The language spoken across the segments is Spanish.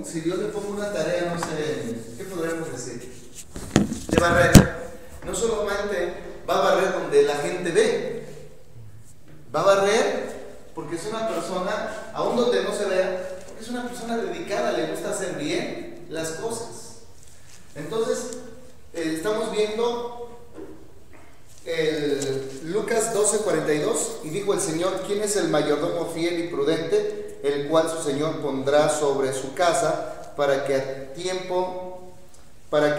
Si yo le pongo una tarea, no sé, ¿qué podríamos decir? De barrer. No solamente va a barrer donde la gente ve, va a barrer porque es una persona, aún donde no se vea, porque es una persona dedicada, le gusta hacer bien las cosas. Entonces, estamos viendo Lucas 12:42, y dijo el Señor: ¿quién es el mayordomo fiel y prudente, el cual su Señor pondrá sobre su casa para que a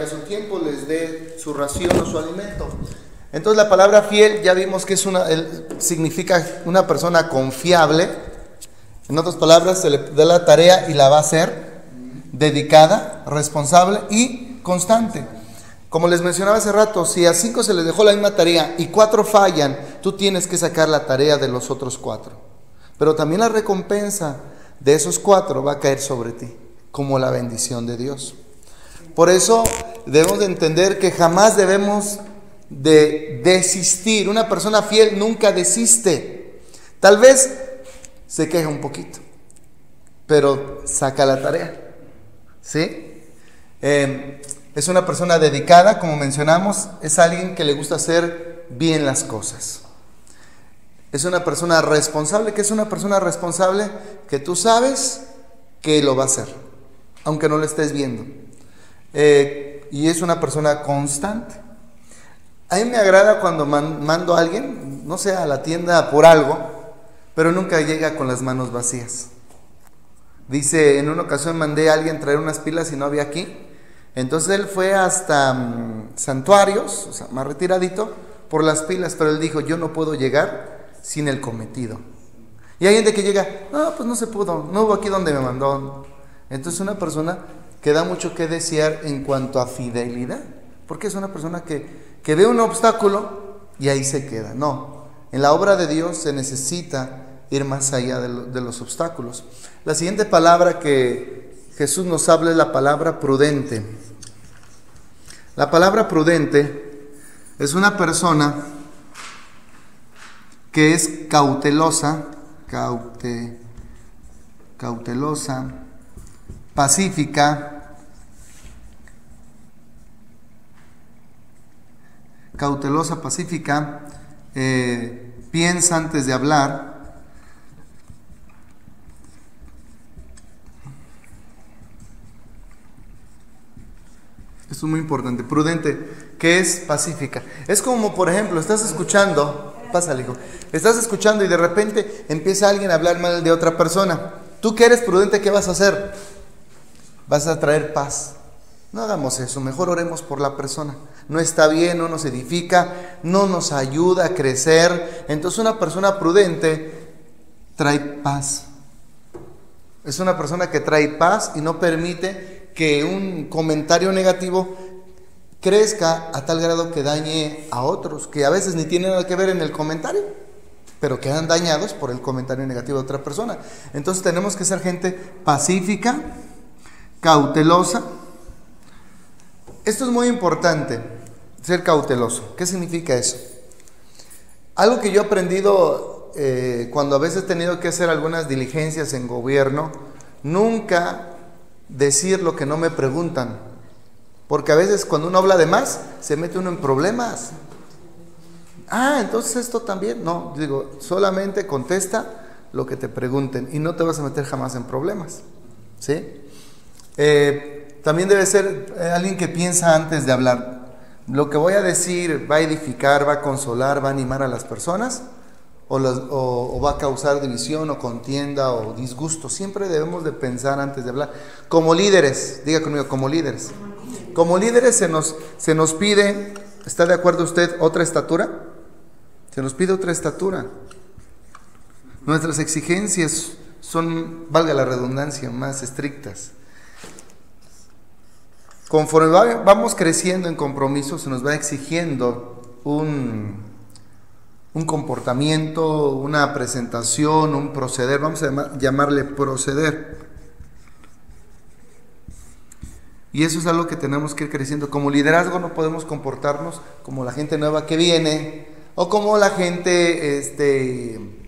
su tiempo les dé su ración o su alimento? Entonces la palabra fiel ya vimos que significa una persona confiable. En otras palabras, se le da la tarea y la va a hacer, dedicada, responsable y constante. Como les mencionaba hace rato, si a 5 se les dejó la misma tarea y 4 fallan, tú tienes que sacar la tarea de los otros 4. Pero también la recompensa de esos 4 va a caer sobre ti, como la bendición de Dios. Por eso debemos de entender que jamás debemos de desistir. Una persona fiel nunca desiste. Tal vez se queja un poquito, pero saca la tarea, ¿sí? Es una persona dedicada, como mencionamos. Es alguien que le gusta hacer bien las cosas. Es una persona responsable. ¿Qué es una persona responsable? Que tú sabes que lo va a hacer, aunque no lo estés viendo. Y es una persona constante. A mí me agrada cuando mando a alguien, no sé, a la tienda por algo, pero nunca llega con las manos vacías. Dice, en una ocasión mandé a alguien traer unas pilas y no había aquí. Entonces él fue hasta Santuarios, o sea, más retiradito, por las pilas, pero él dijo: yo no puedo llegar sin el cometido. Y hay gente que llega: no, pues no se pudo, no hubo aquí donde me mandó. Entonces una persona que da mucho que desear en cuanto a fidelidad, porque es una persona que ve un obstáculo y ahí se queda. No, en la obra de Dios se necesita ir más allá de los obstáculos. La siguiente palabra que Jesús nos habla es la palabra prudente. La palabra prudente es una persona que es cautelosa, pacífica, piensa antes de hablar. Esto es muy importante. Prudente, que es pacífica. Es como, por ejemplo, estás escuchando, pásale, hijo, estás escuchando y de repente empieza alguien a hablar mal de otra persona. Tú que eres prudente, ¿qué vas a hacer? Vas a traer paz. No hagamos eso, mejor oremos por la persona. No está bien, no nos edifica, no nos ayuda a crecer. Entonces una persona prudente trae paz. Es una persona que trae paz y no permite que un comentario negativo crezca a tal grado que dañe a otros, que a veces ni tienen nada que ver en el comentario, pero quedan dañados por el comentario negativo de otra persona. Entonces tenemos que ser gente pacífica, cautelosa. Esto es muy importante, ser cauteloso. ¿Qué significa eso? Algo que yo he aprendido cuando a veces he tenido que hacer algunas diligencias en gobierno: nunca decir lo que no me preguntan, porque a veces cuando uno habla de más, se mete uno en problemas. Entonces esto también, no, digo, solamente contesta lo que te pregunten y no te vas a meter jamás en problemas, ¿sí? También debe ser alguien que piensa antes de hablar. Lo que voy a decir va a edificar, va a consolar, va a animar a las personas, o va a causar división o contienda o disgusto. Siempre debemos de pensar antes de hablar. Como líderes, diga conmigo, como líderes. Como líderes se nos pide, ¿está de acuerdo usted? ¿Otra estatura? Se nos pide otra estatura. Nuestras exigencias son, valga la redundancia, más estrictas. Conforme vamos creciendo en compromiso, se nos va exigiendo un comportamiento, una presentación, un proceder. Vamos a llamarle proceder. Y eso es algo que tenemos que ir creciendo. Como liderazgo no podemos comportarnos como la gente nueva que viene, o como la gente,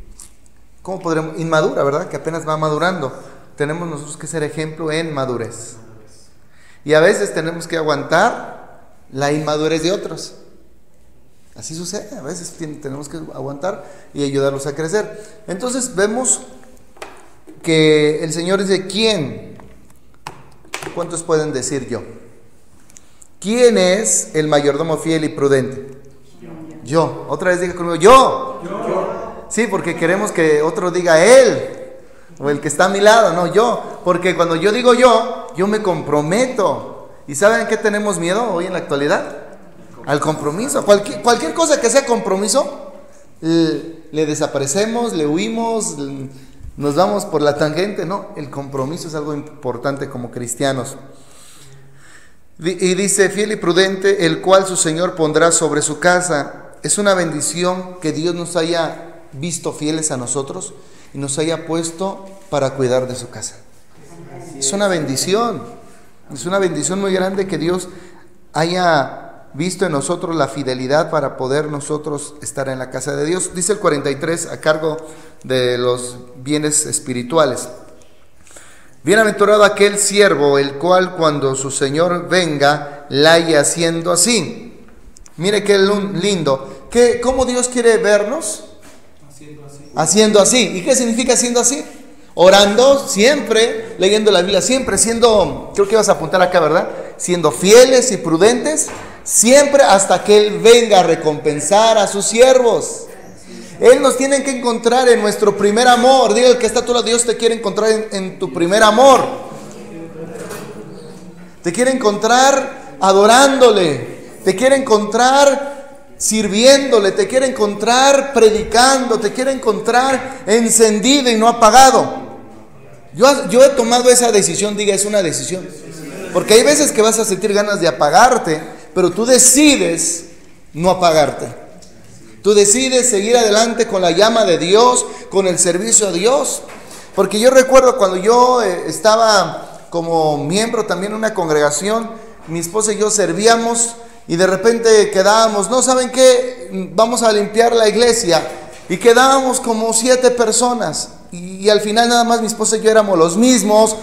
¿cómo podremos? Inmadura, ¿verdad? Que apenas va madurando. tenemos nosotros que ser ejemplo en madurez. Y a veces tenemos que aguantar la inmadurez de otros. Así sucede, a veces tenemos que aguantar y ayudarlos a crecer. Entonces vemos que el Señor dice, ¿quién? ¿Cuántos pueden decir yo? ¿Quién es el mayordomo fiel y prudente? Yo. Otra vez diga conmigo, yo. Sí, porque queremos que otro diga él, o el que está a mi lado, no yo. Porque cuando yo digo yo me comprometo. ¿Y saben qué tenemos miedo hoy en la actualidad? Al compromiso. Cualquier cosa que sea compromiso, le desaparecemos, le huimos, nos vamos por la tangente. No, el compromiso es algo importante como cristianos. Y dice, fiel y prudente, el cual su Señor pondrá sobre su casa. Es una bendición que Dios nos haya visto fieles a nosotros y nos haya puesto para cuidar de su casa. Es una bendición muy grande que Dios haya visto en nosotros la fidelidad para poder nosotros estar en la casa de Dios. Dice el 43 a cargo de los bienes espirituales. Bienaventurado aquel siervo, el cual cuando su Señor venga, la haya haciendo así. Mire qué lindo. ¿Cómo Dios quiere vernos? Haciendo así. ¿Y qué significa haciendo así? Orando siempre, leyendo la Biblia siempre, siendo, creo que ibas a apuntar acá, ¿verdad? Siendo fieles y prudentes, siempre hasta que Él venga a recompensar a sus siervos. Él nos tiene que encontrar en nuestro primer amor. Diga el que está a tu lado, Dios te quiere encontrar en tu primer amor. Te quiere encontrar adorándole. Te quiere encontrar sirviéndole. Te quiere encontrar predicando. Te quiere encontrar encendido y no apagado. Yo he tomado esa decisión. Diga, es una decisión. Porque hay veces que vas a sentir ganas de apagarte, pero tú decides no apagarte. Tú decides seguir adelante con la llama de Dios, con el servicio a Dios. Porque yo recuerdo cuando yo estaba como miembro también en una congregación, mi esposa y yo servíamos y de repente quedábamos, no, ¿saben qué? Vamos a limpiar la iglesia. Y quedábamos como 7 personas. Y al final nada más mi esposa y yo éramos los mismos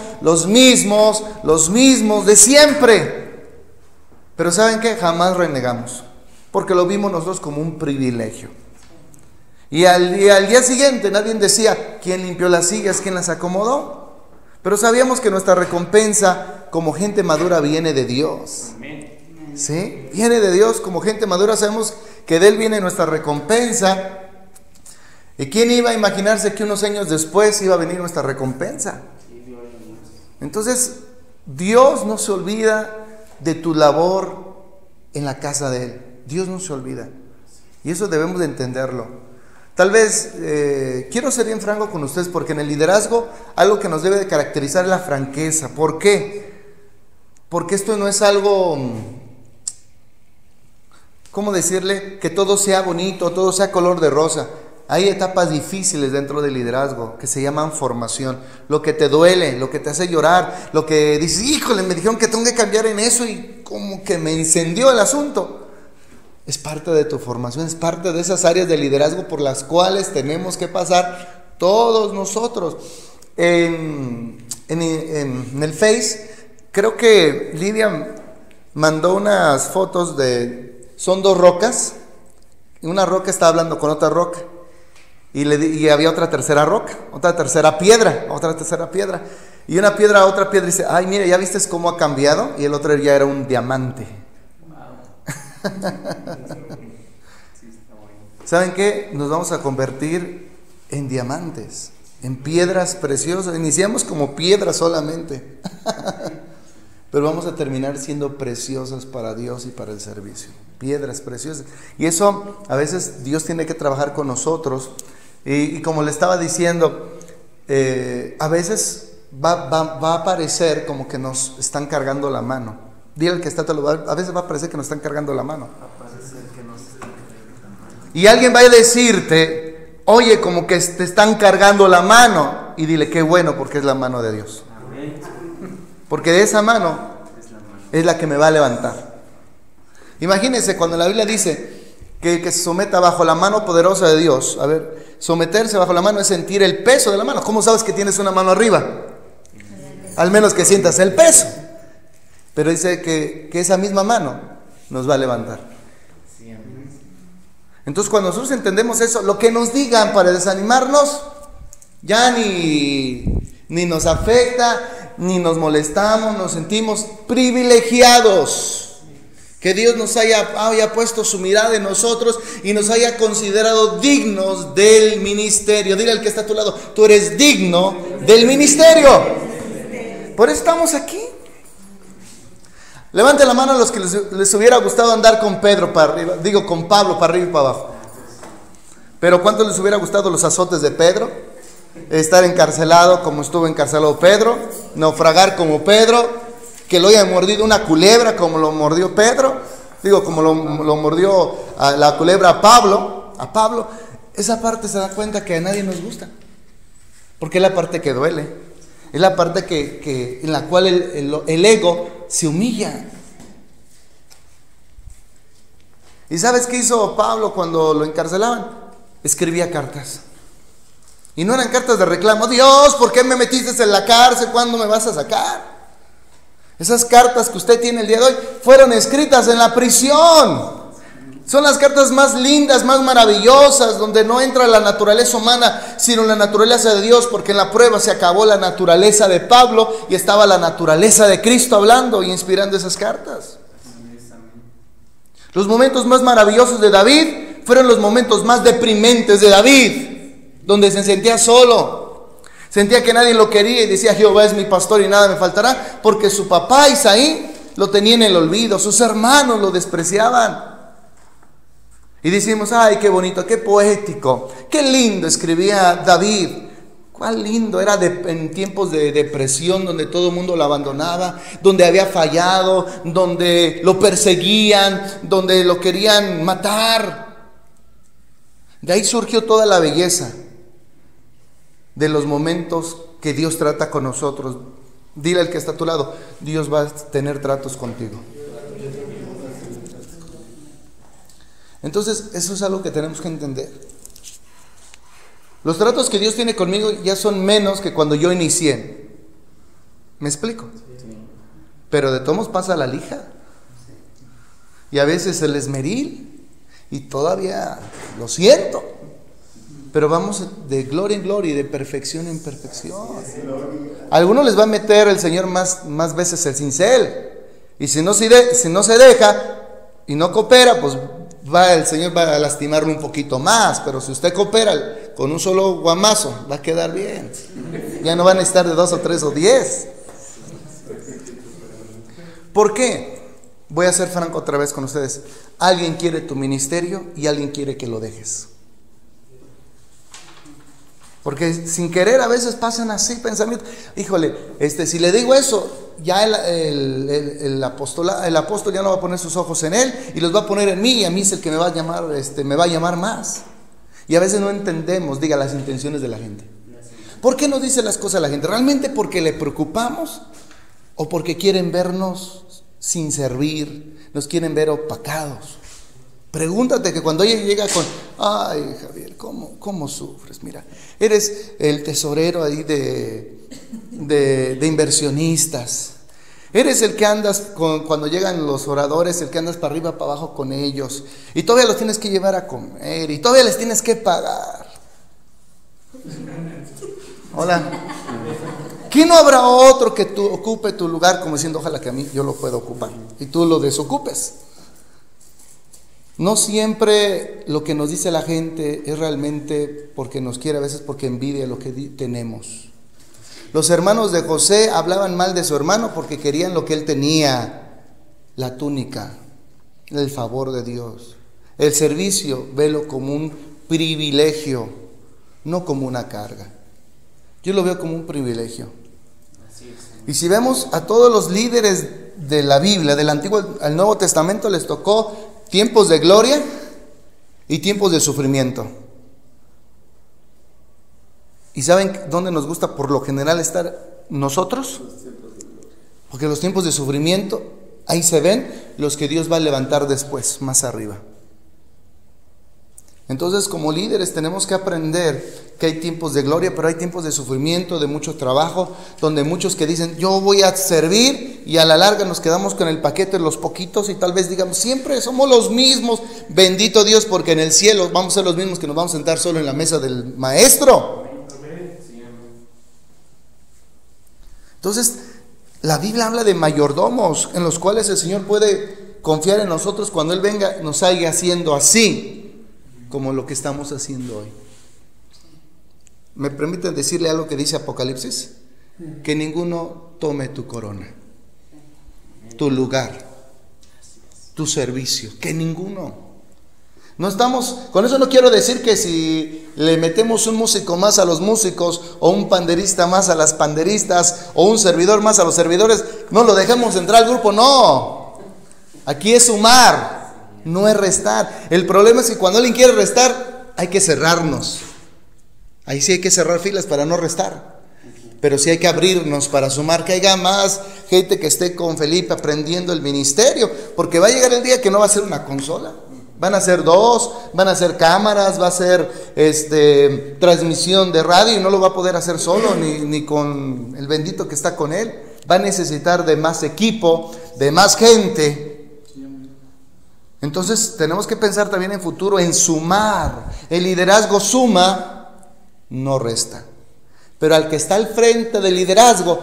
de siempre. Pero ¿saben qué? Jamás renegamos. Porque lo vimos nosotros como un privilegio. Y al día siguiente nadie decía quién limpió las sillas, quién las acomodó. Pero sabíamos que nuestra recompensa como gente madura viene de Dios. ¿Sí? Viene de Dios como gente madura. Sabemos que de Él viene nuestra recompensa. ¿Y quién iba a imaginarse que unos años después iba a venir nuestra recompensa? Entonces, Dios no se olvida de tu labor en la casa de Él. Dios no se olvida. Y eso debemos de entenderlo. Tal vez, quiero ser bien franco con ustedes, porque en el liderazgo algo que nos debe de caracterizar es la franqueza. ¿Por qué? Porque esto no es algo, ¿cómo decirle? Que todo sea bonito, todo sea color de rosa. Hay etapas difíciles dentro del liderazgo que se llaman formación. Lo que te duele, lo que te hace llorar, lo que dices, híjole, me dijeron que tengo que cambiar en eso y como que me incendió el asunto. Es parte de tu formación, es parte de esas áreas de liderazgo por las cuales tenemos que pasar todos nosotros. En el Face, creo que Lidia mandó unas fotos son 2 rocas, y una roca está hablando con otra roca, y había otra tercera roca, otra tercera piedra, y una piedra a otra piedra dice, ay, mira, ¿ya viste cómo ha cambiado? Y el otro ya era un diamante. ¿Saben qué? Nos vamos a convertir en diamantes, en piedras preciosas. Iniciamos como piedras solamente, pero vamos a terminar siendo preciosas para Dios y para el servicio. Piedras preciosas. Y eso a veces Dios tiene que trabajar con nosotros. Y como le estaba diciendo, a veces va a parecer como que nos están cargando la mano. Dile al que está a tu lado, a veces va a parecer que nos están cargando la mano. Y alguien va a decirte, oye, como que te están cargando la mano. Y dile, qué bueno, porque es la mano de Dios. Porque de esa mano es la que me va a levantar. Imagínense cuando la Biblia dice que el que se someta bajo la mano poderosa de Dios. A ver, someterse bajo la mano es sentir el peso de la mano. ¿Cómo sabes que tienes una mano arriba? Al menos que sientas el peso. Pero dice que esa misma mano nos va a levantar. Entonces cuando nosotros entendemos eso, lo que nos digan para desanimarnos, ya ni nos afecta, ni nos molestamos, nos sentimos privilegiados. Que Dios nos haya puesto su mirada en nosotros y nos haya considerado dignos del ministerio. Dile al que está a tu lado, tú eres digno del ministerio. Por eso estamos aquí. Levante la mano a los que les hubiera gustado andar con Pedro para arriba, digo con Pablo para arriba y para abajo. Pero ¿cuántos les hubiera gustado los azotes de Pedro? Estar encarcelado como estuvo encarcelado Pedro, naufragar como Pedro, que lo haya mordido una culebra como lo mordió Pedro, digo como lo mordió a la culebra a Pablo. Esa parte se da cuenta que a nadie nos gusta, porque es la parte que duele, es la parte en la cual el ego se humilla. ¿Y sabes qué hizo Pablo cuando lo encarcelaban? Escribía cartas. Y no eran cartas de reclamo. Dios, ¿por qué me metiste en la cárcel? ¿Cuándo me vas a sacar? Esas cartas que usted tiene el día de hoy fueron escritas en la prisión. Son las cartas más lindas, más maravillosas, donde no entra la naturaleza humana, sino la naturaleza de Dios, porque en la prueba se acabó la naturaleza de Pablo y estaba la naturaleza de Cristo hablando y inspirando esas cartas. Los momentos más maravillosos de David fueron los momentos más deprimentes de David, donde se sentía solo. Sentía que nadie lo quería y decía: Jehová es mi pastor y nada me faltará, porque su papá Isaí lo tenía en el olvido, sus hermanos lo despreciaban. Y decimos: ay, qué bonito, qué poético, qué lindo escribía David. Cuál lindo era en tiempos de depresión, donde todo el mundo lo abandonaba, donde había fallado, donde lo perseguían, donde lo querían matar. De ahí surgió toda la belleza de los momentos que Dios trata con nosotros. Dile al que está a tu lado: Dios va a tener tratos contigo. Entonces, eso es algo que tenemos que entender. Los tratos que Dios tiene conmigo ya son menos que cuando yo inicié. ¿Me explico? Pero de todos pasa la lija. Y a veces el esmeril. Y todavía lo siento. Pero vamos de gloria en gloria y de perfección en perfección. A algunos les va a meter el Señor más veces el cincel. Y si no se deja y no coopera, pues el Señor va a lastimarlo un poquito más. Pero si usted coopera con un solo guamazo, va a quedar bien. Ya no van a necesitar de 2 o 3 o 10. ¿Por qué? Voy a ser franco otra vez con ustedes. Alguien quiere tu ministerio y alguien quiere que lo dejes. Porque sin querer a veces pasan así pensamientos. Híjole, si le digo eso, ya el apóstol ya no va a poner sus ojos en él y los va a poner en mí, y a mí es el que me va a llamar más. Y a veces no entendemos, diga, las intenciones de la gente. ¿Por qué nos dice las cosas la gente? ¿Realmente porque le preocupamos o porque quieren vernos sin servir, nos quieren ver opacados? Pregúntate que cuando ella llega con: ay, Javier, ¿cómo sufres? Mira, eres el tesorero ahí de inversionistas. Eres el que andas cuando llegan los oradores, el que andas para arriba, para abajo con ellos. Y todavía los tienes que llevar a comer. Y todavía les tienes que pagar. Hola. ¿Quién no habrá otro que tú ocupe tu lugar, como diciendo: ojalá que a mí yo lo pueda ocupar y tú lo desocupes? No siempre lo que nos dice la gente es realmente porque nos quiere, a veces porque envidia lo que tenemos. Los hermanos de José hablaban mal de su hermano porque querían lo que él tenía: la túnica, el favor de Dios. El servicio, velo como un privilegio, no como una carga. Yo lo veo como un privilegio. Y si vemos a todos los líderes de la Biblia, del Antiguo al Nuevo Testamento, les tocó tiempos de gloria y tiempos de sufrimiento. ¿Y saben dónde nos gusta por lo general estar nosotros? Porque los tiempos de sufrimiento, ahí se ven los que Dios va a levantar después, más arriba. Entonces, como líderes tenemos que aprender que hay tiempos de gloria, pero hay tiempos de sufrimiento, de mucho trabajo, donde muchos que dicen, yo voy a servir, y a la larga nos quedamos con el paquete de los poquitos, y tal vez digamos, siempre somos los mismos. Bendito Dios, porque en el cielo vamos a ser los mismos que nos vamos a sentar solo en la mesa del maestro. Entonces, la Biblia habla de mayordomos en los cuales el Señor puede confiar en nosotros cuando Él venga, nos haya haciendo así como lo que estamos haciendo hoy. ¿Me permiten decirle algo que dice Apocalipsis? Que ninguno tome tu corona, tu lugar, tu servicio, que ninguno. No estamos, con eso no quiero decir que si le metemos un músico más a los músicos, o un panderista más a las panderistas, o un servidor más a los servidores, no lo dejemos entrar al grupo. No, aquí es sumar, no es restar. El problema es que cuando alguien quiere restar, hay que cerrarnos. Ahí sí hay que cerrar filas para no restar, pero sí hay que abrirnos para sumar, que haya más gente que esté con Felipe aprendiendo el ministerio, porque va a llegar el día que no va a ser una consola, van a ser dos, van a ser cámaras, va a ser transmisión de radio, y no lo va a poder hacer solo, ni con el bendito que está con él. Va a necesitar de más equipo, de más gente. Entonces tenemos que pensar también en futuro, en sumar. El liderazgo suma, no resta. Pero al que está al frente del liderazgo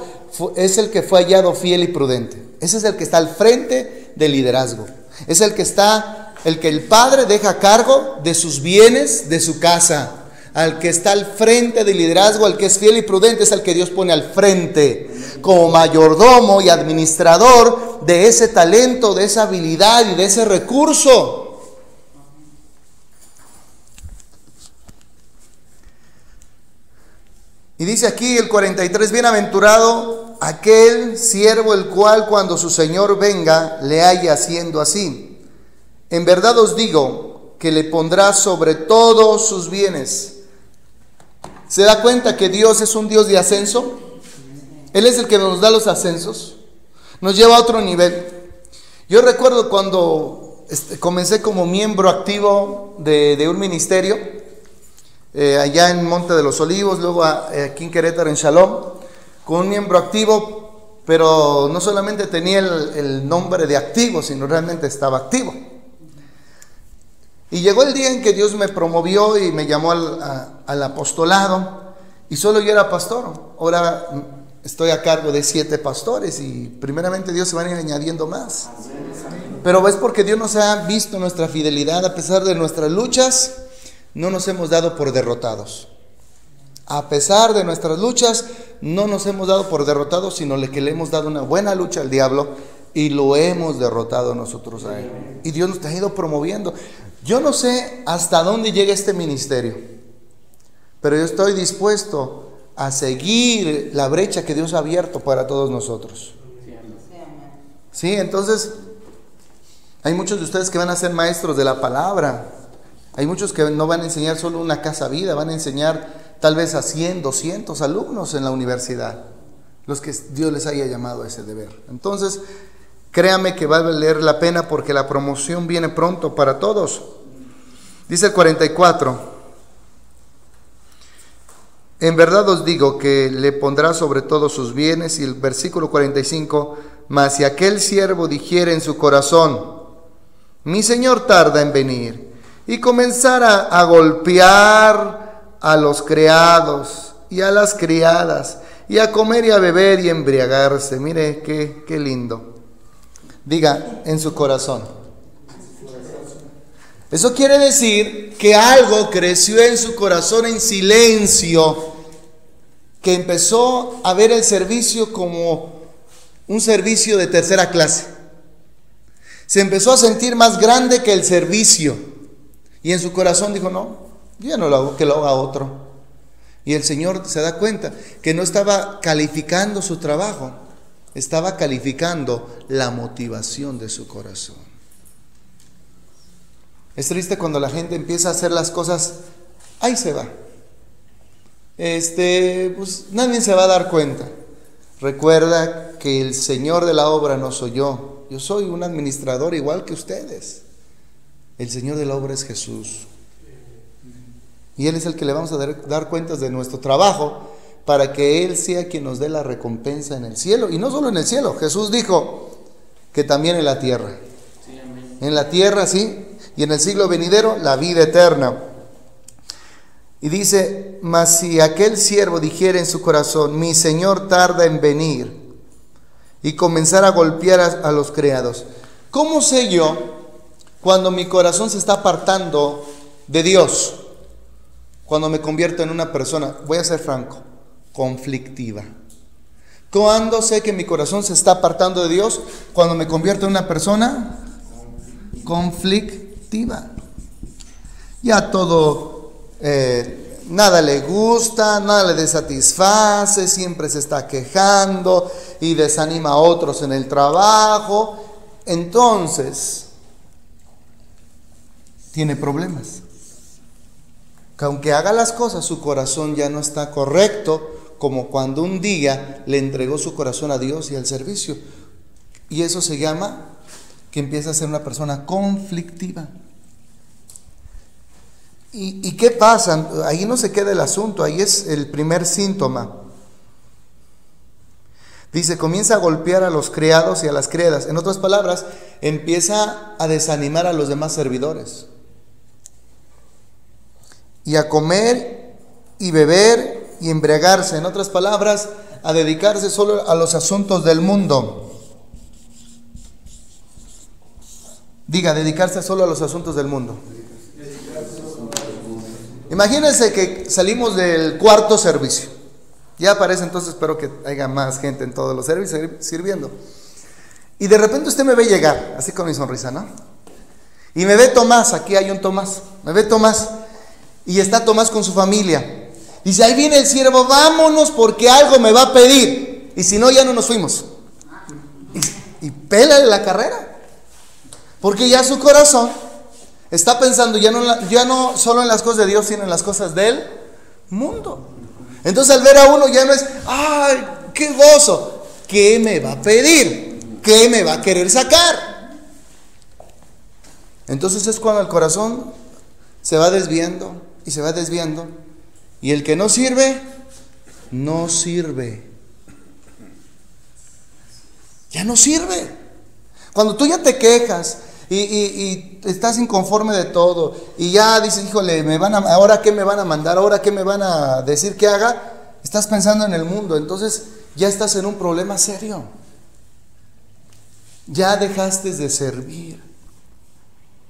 es el que fue hallado fiel y prudente. Ese es el que está al frente del liderazgo. Es el que el Padre deja a cargo de sus bienes, de su casa. Al que está al frente del liderazgo, al que es fiel y prudente, es al que Dios pone al frente como mayordomo y administrador de ese talento, de esa habilidad y de ese recurso. Y dice aquí el 43, bienaventurado aquel siervo el cual cuando su Señor venga le haya haciendo así. En verdad os digo que le pondrá sobre todos sus bienes. ¿Se da cuenta que Dios es un Dios de ascenso? Él es el que nos da los ascensos, nos lleva a otro nivel. Yo recuerdo cuando comencé como miembro activo de un ministerio, allá en Monte de los Olivos, luego aquí en Querétaro, en Shalom, con un miembro activo, pero no solamente tenía el nombre de activo, sino realmente estaba activo. Y llegó el día en que Dios me promovió y me llamó al apostolado, y solo yo era pastor. Ahora estoy a cargo de 7 pastores, y primeramente Dios se van a ir añadiendo más. Pero es porque Dios nos ha visto nuestra fidelidad. A pesar de nuestras luchas, no nos hemos dado por derrotados. A pesar de nuestras luchas, no nos hemos dado por derrotados, sino que le hemos dado una buena lucha al diablo y lo hemos derrotado nosotros a él. Y Dios nos ha ido promoviendo. Yo no sé hasta dónde llega este ministerio, pero yo estoy dispuesto a seguir la brecha que Dios ha abierto para todos nosotros. Sí, entonces hay muchos de ustedes que van a ser maestros de la palabra. Hay muchos que no van a enseñar solo una casa vida, van a enseñar tal vez a 100, 200 alumnos en la universidad, los que Dios les haya llamado a ese deber. Entonces, créame que va a valer la pena, porque la promoción viene pronto para todos. Dice el 44, en verdad os digo que le pondrá sobre todos sus bienes. Y el versículo 45, mas si aquel siervo dijere en su corazón, mi señor tarda en venir, y comenzara a golpear a los criados y a las criadas, y a comer y a beber y embriagarse. Mire qué lindo. Diga, en su corazón. Eso quiere decir que algo creció en su corazón en silencio, que empezó a ver el servicio como un servicio de tercera clase. Se empezó a sentir más grande que el servicio, y en su corazón dijo, no, yo ya no lo hago, que lo haga otro. Y el Señor se da cuenta que no estaba calificando su trabajo, estaba calificando la motivación de su corazón. Es triste cuando la gente empieza a hacer las cosas, ahí se va. Pues nadie se va a dar cuenta. Recuerda que el Señor de la obra no soy yo. Yo soy un administrador igual que ustedes. El Señor de la obra es Jesús. Y Él es el que le vamos a dar cuentas de nuestro trabajo, para que Él sea quien nos dé la recompensa en el cielo. Y no solo en el cielo, Jesús dijo que también en la tierra. Sí, amén. En la tierra, sí, y en el siglo venidero, la vida eterna. Y dice: mas si aquel siervo dijera en su corazón, mi Señor tarda en venir, y comenzar a golpear a los criados. ¿Cómo sé yo cuando mi corazón se está apartando de Dios? Cuando me convierto en una persona, voy a ser franco, conflictiva. ¿Cuándo sé que mi corazón se está apartando de Dios? Cuando me convierto en una persona conflictiva. Ya todo, nada le gusta, nada le satisface, siempre se está quejando y desanima a otros en el trabajo. Entonces, tiene problemas. Que aunque haga las cosas, su corazón ya no está correcto, como cuando un día le entregó su corazón a Dios y al servicio. Y eso se llama que empieza a ser una persona conflictiva. ¿Y qué pasa? Ahí no se queda el asunto, ahí es el primer síntoma. Dice, comienza a golpear a los criados y a las criadas. En otras palabras, empieza a desanimar a los demás servidores. Y a comer y beber y embriagarse. En otras palabras, a dedicarse solo a los asuntos del mundo. Diga, dedicarse solo a los asuntos del mundo. Imagínense que salimos del cuarto servicio. Ya parece, entonces espero que haya más gente en todos los servicios sirviendo. Y de repente usted me ve llegar, así con mi sonrisa, ¿no? Y me ve Tomás, aquí hay un Tomás, me ve Tomás. Y está Tomás con su familia. Dice, ahí viene el siervo, vámonos porque algo me va a pedir. Y si no, ya no nos fuimos. Y pélale la carrera. Porque ya su corazón está pensando ya no solo en las cosas de Dios, sino en las cosas del mundo. Entonces al ver a uno ya no es, ¡ay, qué gozo! ¿Qué me va a pedir? ¿Qué me va a querer sacar? Entonces es cuando el corazón se va desviando y se va desviando. Y el que no sirve, no sirve. Ya no sirve. Cuando tú ya te quejas y estás inconforme de todo y ya dices, híjole, ahora qué me van a mandar, ahora qué me van a decir que haga, estás pensando en el mundo. Entonces ya estás en un problema serio. Ya dejaste de servir.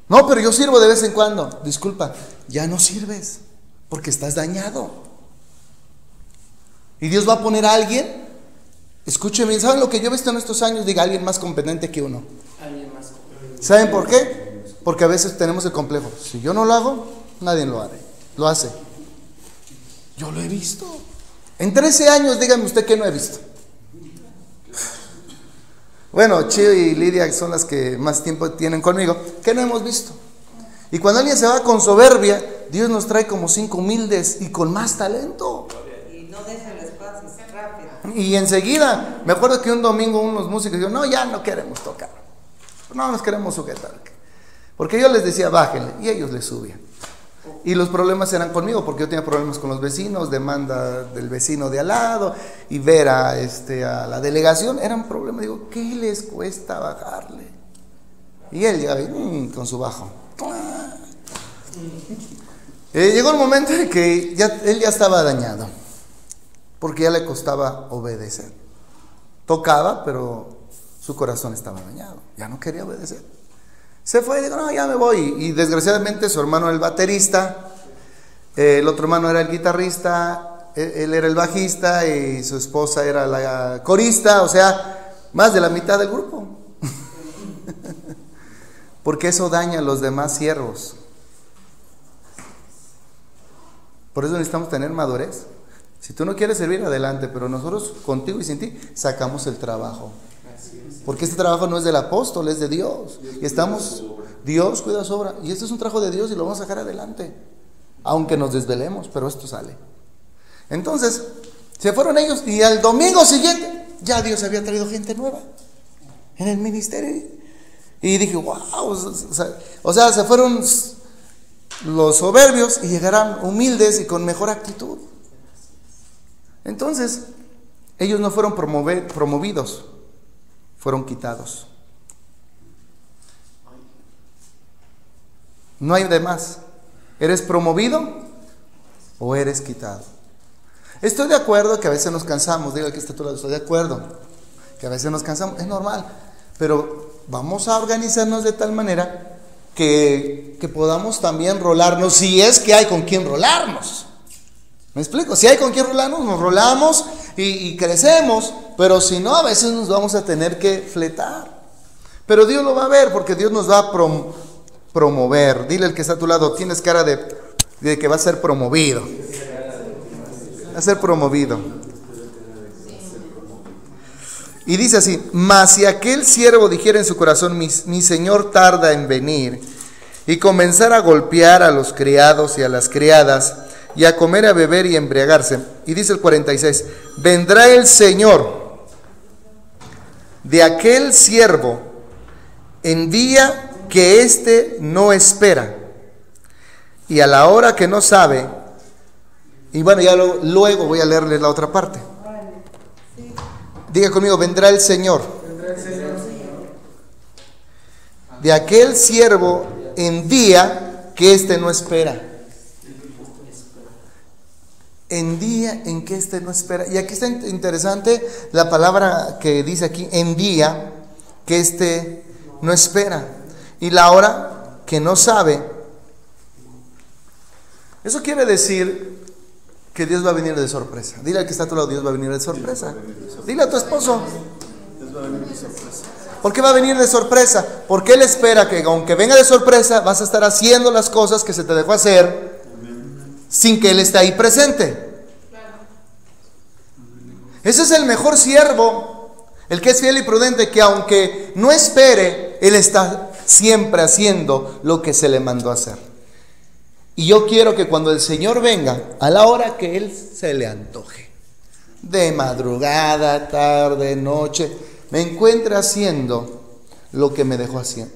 No, pero yo sirvo de vez en cuando. Disculpa, ya no sirves porque estás dañado. Y Dios va a poner a alguien, escúcheme, ¿saben lo que yo he visto en estos años? Diga, alguien más competente que uno. Alguien más competente. ¿Saben por qué? Porque a veces tenemos el complejo. Si yo no lo hago, nadie lo hace. Yo lo he visto. En 13 años, díganme usted que no he visto. Bueno, Chio y Lidia son las que más tiempo tienen conmigo. ¿Qué no hemos visto? Y cuando alguien se va con soberbia, Dios nos trae como 5 humildes y con más talento. Y no deja el espacio, es rápido. Y enseguida, me acuerdo que un domingo unos músicos dijeron, no, ya no queremos tocar. No nos queremos sujetar. Porque yo les decía, bájenle. Y ellos le subían. Y los problemas eran conmigo, porque yo tenía problemas con los vecinos, demanda del vecino de al lado, y ver a la delegación, era un problema. Digo, ¿qué les cuesta bajarle? Y él llegaba con su bajo. Llegó el momento en que él ya estaba dañado, porque ya le costaba obedecer. Tocaba, pero su corazón estaba dañado, ya no quería obedecer. Se fue y dijo, no, ya me voy. Y desgraciadamente su hermano era el baterista, el otro hermano era el guitarrista, él era el bajista y su esposa era la corista, o sea, más de la mitad del grupo. Porque eso daña a los demás siervos. Por eso necesitamos tener madurez. Si tú no quieres servir, adelante, pero nosotros contigo y sin ti sacamos el trabajo. Porque este trabajo no es del apóstol, es de Dios. Y estamos, Dios cuida su obra. Y este es un trabajo de Dios y lo vamos a sacar adelante. Aunque nos desvelemos, pero esto sale. Entonces, se fueron ellos y al domingo siguiente, ya Dios había traído gente nueva en el ministerio. Y dije, wow, o sea, se fueron los soberbios y llegarán humildes y con mejor actitud. Entonces, ellos no fueron promovidos, fueron quitados. No hay de más. ¿Eres promovido o eres quitado? Estoy de acuerdo que a veces nos cansamos. Diga que está a tu lado, estoy de acuerdo que a veces nos cansamos, es normal. Pero vamos a organizarnos de tal manera que podamos también rolarnos, si es que hay con quien rolarnos. ¿Me explico? Si hay con quien rolarnos, nos rolamos y crecemos. Pero si no, a veces nos vamos a tener que fletar. Pero Dios lo va a ver, porque Dios nos va a promover. Dile al que está a tu lado, tienes cara de que va a ser promovido. Va a ser promovido. Y dice así: mas si aquel siervo dijera en su corazón, mi señor tarda en venir, y comenzar a golpear a los criados y a las criadas, y a comer, a beber y a embriagarse. Y dice el 46, vendrá el Señor de aquel siervo en día que éste no espera, y a la hora que no sabe. Y bueno, ya luego voy a leerles la otra parte. Diga conmigo, vendrá el Señor de aquel siervo en día que éste no espera. En día en que éste no espera. Y aquí está interesante la palabra que dice aquí, en día que éste no espera, y la hora que no sabe. Eso quiere decir que Dios va a venir de sorpresa. Dile al que está a tu lado, Dios va a venir de sorpresa. Dile a tu esposo. ¿Por qué va a venir de sorpresa? Porque Él espera que aunque venga de sorpresa, vas a estar haciendo las cosas que se te dejó hacer sin que Él esté ahí presente. Ese es el mejor siervo, el que es fiel y prudente, que aunque no espere, Él está siempre haciendo lo que se le mandó a hacer. Y yo quiero que cuando el Señor venga, a la hora que Él se le antoje, de madrugada, tarde, noche, me encuentre haciendo lo que me dejó haciendo,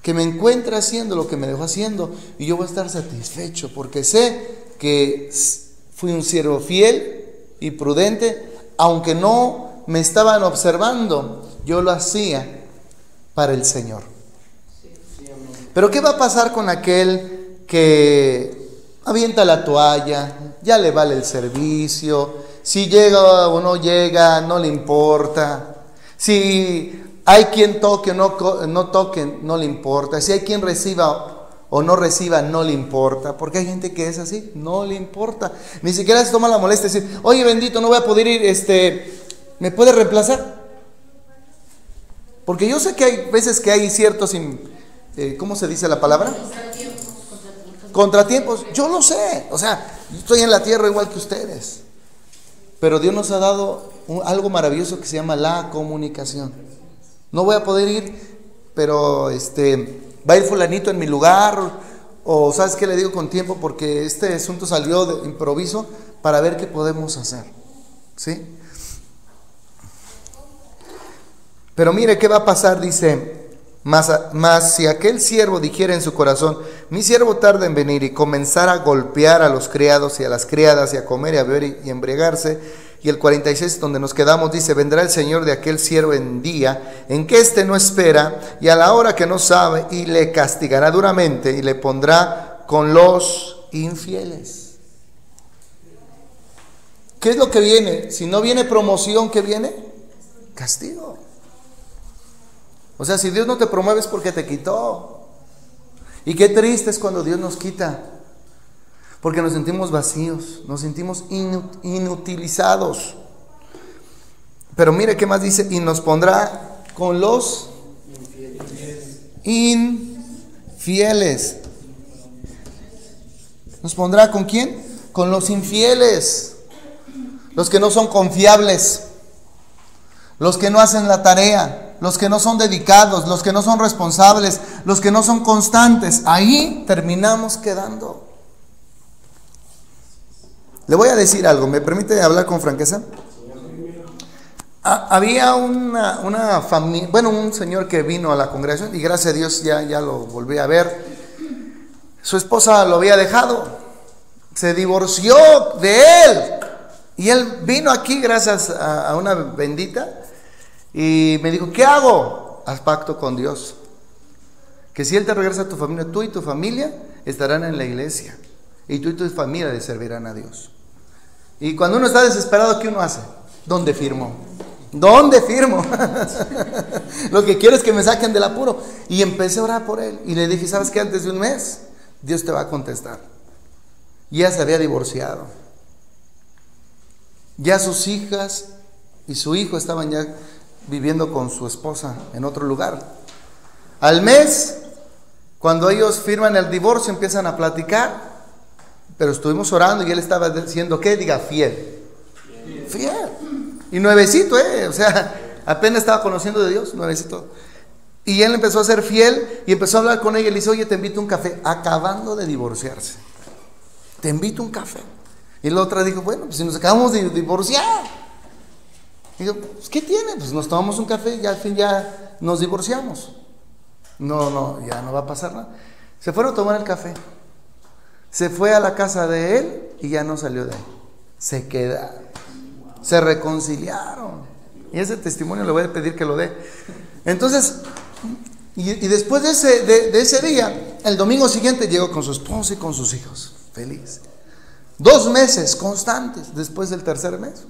que me encuentre haciendo lo que me dejó haciendo, y yo voy a estar satisfecho porque sé que fui un siervo fiel y prudente. Aunque no me estaban observando, yo lo hacía para el Señor. Pero ¿qué va a pasar con aquel que avienta la toalla, ya le vale el servicio, si llega o no llega, no le importa, si hay quien toque o no toque, no le importa, si hay quien reciba o no reciba, no le importa? Porque hay gente que es así, no le importa, ni siquiera se toma la molestia de decir, oye bendito, no voy a poder ir, ¿me puede reemplazar? Porque yo sé que hay veces que hay ciertos ¿cómo se dice la palabra? Contratiempos. Yo lo sé. O sea, yo estoy en la tierra igual que ustedes. Pero Dios nos ha dado algo maravilloso que se llama la comunicación. No voy a poder ir, pero va a ir fulanito en mi lugar. O ¿sabes qué le digo con tiempo? Porque este asunto salió de improviso, para ver qué podemos hacer. ¿Sí? Pero mire qué va a pasar, dice: Mas si aquel siervo dijera en su corazón, mi siervo tarda en venir, y comenzara a golpear a los criados y a las criadas, y a comer y a beber y a embriagarse. Y el 46 donde nos quedamos dice: vendrá el Señor de aquel siervo en día en que éste no espera, y a la hora que no sabe, y le castigará duramente, y le pondrá con los infieles. ¿Qué es lo que viene? Si no viene promoción, ¿qué viene? Castigo. O sea, si Dios no te promueve es porque te quitó. Y qué triste es cuando Dios nos quita, porque nos sentimos vacíos, nos sentimos inutilizados. Pero mire qué más dice: y nos pondrá con los infieles. ¿Nos pondrá con quién? Con los infieles, los que no son confiables, los que no hacen la tarea, los que no son dedicados, los que no son responsables, los que no son constantes. Ahí terminamos quedando. Le voy a decir algo, ¿me permite hablar con franqueza? Había una familia, bueno, un señor que vino a la congregación y gracias a Dios ya lo volví a ver. Su esposa lo había dejado, se divorció de él y él vino aquí gracias a una bendita y me dijo, ¿qué hago? Haz pacto con Dios, que si él te regresa a tu familia, tú y tu familia estarán en la iglesia y tú y tu familia le servirán a Dios. Y cuando uno está desesperado, ¿qué uno hace? ¿Dónde firmo? ¿Dónde firmo? Lo que quiero es que me saquen del apuro. Y empecé a orar por él. Y le dije, ¿sabes qué? Antes de un mes, Dios te va a contestar. Ya se había divorciado. Ya sus hijas y su hijo estaban ya viviendo con su esposa en otro lugar. Al mes, cuando ellos firman el divorcio, empiezan a platicar. Pero estuvimos orando y él estaba diciendo, ¿qué? Diga, fiel. Fiel. Y nuevecito, o sea, apenas estaba conociendo de Dios, nuevecito. Y él empezó a ser fiel y empezó a hablar con ella y le dice, oye, te invito a un café, acabando de divorciarse. Te invito a un café. Y la otra dijo, bueno, pues si nos acabamos de divorciar. Y digo, pues ¿qué tiene? Pues nos tomamos un café y al fin ya nos divorciamos. No, ya no va a pasar nada. Se fueron a tomar el café. Se fue a la casa de él y ya no salió de ahí. Se quedaron. Se reconciliaron. Y ese testimonio le voy a pedir que lo dé. Entonces, y después de ese día, el domingo siguiente llegó con su esposa y con sus hijos. Feliz. 2 meses constantes. Después del tercer mes,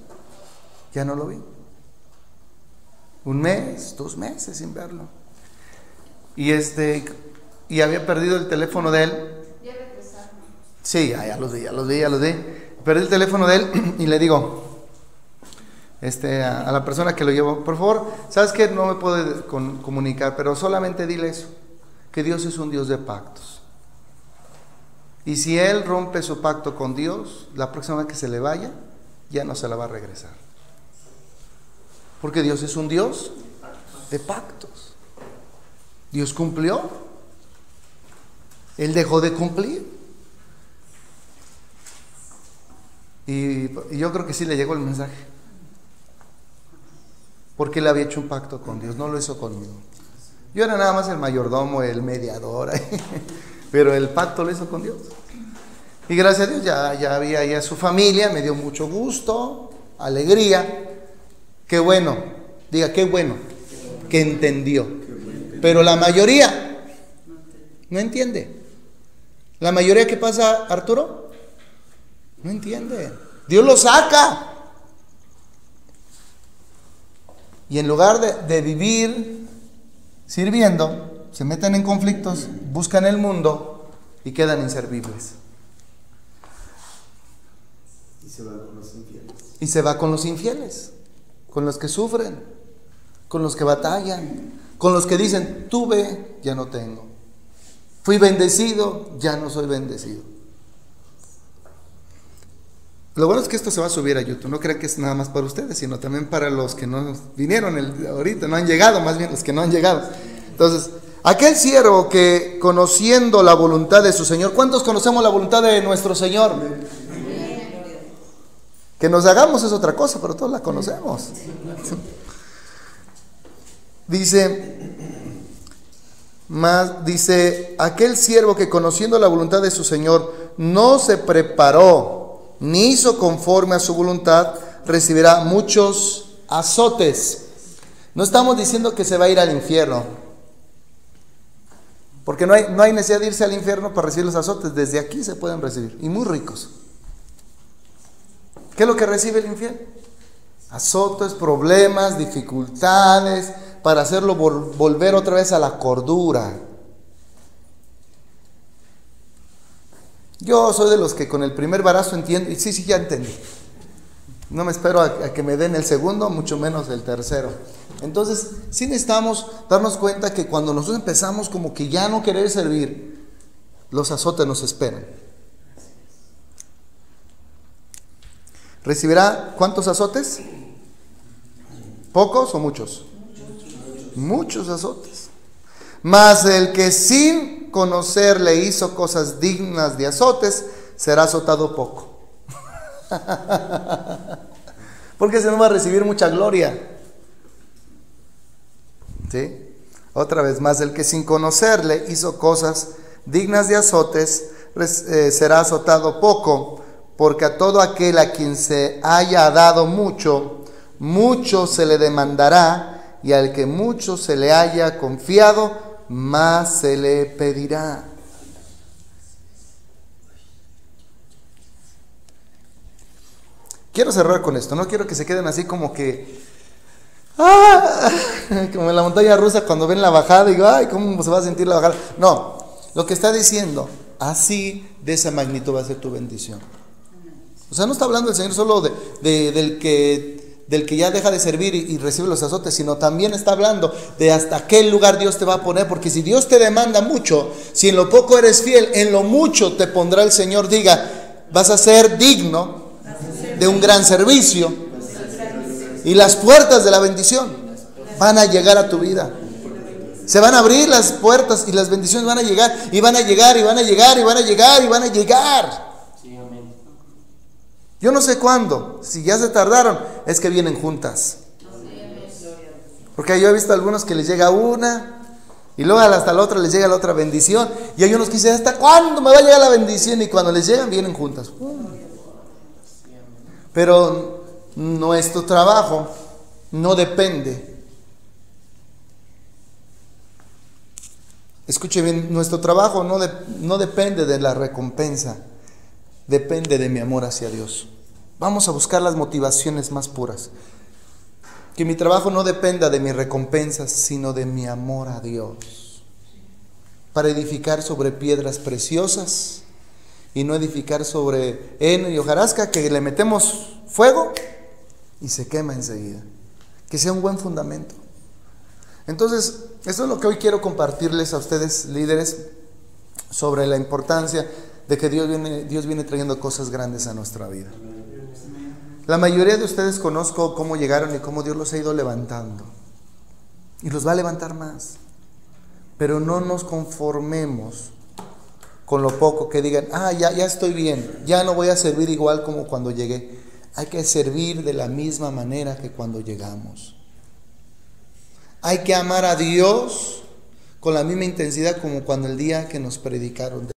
ya no lo vi. 1 mes, 2 meses sin verlo. Y había perdido el teléfono de él. Sí, ya los vi. Perdí el teléfono de él y le digo a la persona que lo llevó, por favor, ¿sabes qué? No me puedo comunicar, pero solamente dile eso, que Dios es un Dios de pactos. Y si él rompe su pacto con Dios, la próxima vez que se le vaya, ya no se la va a regresar. Porque Dios es un Dios de pactos. Dios cumplió, él dejó de cumplir. Y yo creo que sí le llegó el mensaje. Porque él había hecho un pacto con Dios, no lo hizo conmigo. Yo era nada más el mayordomo, el mediador, pero el pacto lo hizo con Dios. Y gracias a Dios ya había ya su familia, me dio mucho gusto, alegría. Qué bueno, diga, qué bueno, que entendió. Pero la mayoría no entiende. La mayoría, ¿qué pasa, Arturo? No entiende. Dios lo saca. Y en lugar de vivir sirviendo, se meten en conflictos, buscan el mundo y quedan inservibles. Y se va con los infieles. Y se va con los infieles, con los que sufren, con los que batallan, con los que dicen, tuve, ya no tengo. Fui bendecido, ya no soy bendecido. Lo bueno es que esto se va a subir a YouTube. No crean que es nada más para ustedes, sino también para los que no vinieron ahorita, no han llegado, más bien los que no han llegado. Entonces, aquel siervo que conociendo la voluntad de su Señor, ¿cuántos conocemos la voluntad de nuestro Señor? Que nos hagamos es otra cosa, pero todos la conocemos. Dice, aquel siervo que conociendo la voluntad de su Señor no se preparó ni hizo conforme a su voluntad, recibirá muchos azotes. No estamos diciendo que se va a ir al infierno, porque no hay necesidad de irse al infierno para recibir los azotes. Desde aquí se pueden recibir, y muy ricos. ¿Qué es lo que recibe el infiel? Azotes, problemas, dificultades, para hacerlo volver otra vez a la cordura. Yo soy de los que con el primer barazo entiendo, y sí, ya entendí. No me espero a que me den el segundo, mucho menos el tercero. Entonces, sí necesitamos darnos cuenta que cuando nosotros empezamos como que ya no querer servir, los azotes nos esperan. ¿Recibirá cuántos azotes? ¿Pocos o muchos? Muchos azotes. Mas el que sin conocer le hizo cosas dignas de azotes, será azotado poco. Porque se no va a recibir mucha gloria. ¿Sí? Otra vez más, el que sin conocerle hizo cosas dignas de azotes, será azotado poco, porque a todo aquel a quien se haya dado mucho, mucho se le demandará, y al que mucho se le haya confiado, más se le pedirá. Quiero cerrar con esto, no quiero que se queden así como que, como en la montaña rusa cuando ven la bajada y digo, ay, ¿cómo se va a sentir la bajada? No, lo que está diciendo, así de esa magnitud va a ser tu bendición. O sea, no está hablando el Señor solo del que ya deja de servir y recibe los azotes, sino también está hablando de hasta qué lugar Dios te va a poner, porque si Dios te demanda mucho, si en lo poco eres fiel, en lo mucho te pondrá el Señor, diga, vas a ser digno de un gran servicio, y las puertas de la bendición van a llegar a tu vida. Se van a abrir las puertas y las bendiciones van a llegar, y van a llegar, y van a llegar, y van a llegar, y van a llegar. Sí, amén. Yo no sé cuándo, si ya se tardaron, es que vienen juntas. Porque yo he visto a algunos que les llega una, y luego hasta la otra les llega la otra bendición, y hay unos que dicen, ¿hasta cuándo me va a llegar la bendición? Y cuando les llegan, vienen juntas. Pero nuestro trabajo no depende. Escuche bien, nuestro trabajo no depende de la recompensa, depende de mi amor hacia Dios. Vamos a buscar las motivaciones más puras. Que mi trabajo no dependa de mis recompensas, sino de mi amor a Dios. Para edificar sobre piedras preciosas y no edificar sobre heno y hojarasca que le metemos fuego y se quema enseguida. Que sea un buen fundamento. Entonces, esto es lo que hoy quiero compartirles a ustedes, líderes, sobre la importancia de que Dios viene trayendo cosas grandes a nuestra vida. La mayoría de ustedes conozco cómo llegaron y cómo Dios los ha ido levantando. Y los va a levantar más. Pero no nos conformemos con lo poco, que digan, ya estoy bien, ya no voy a servir igual como cuando llegué. Hay que servir de la misma manera que cuando llegamos. Hay que amar a Dios con la misma intensidad como cuando el día que nos predicaron.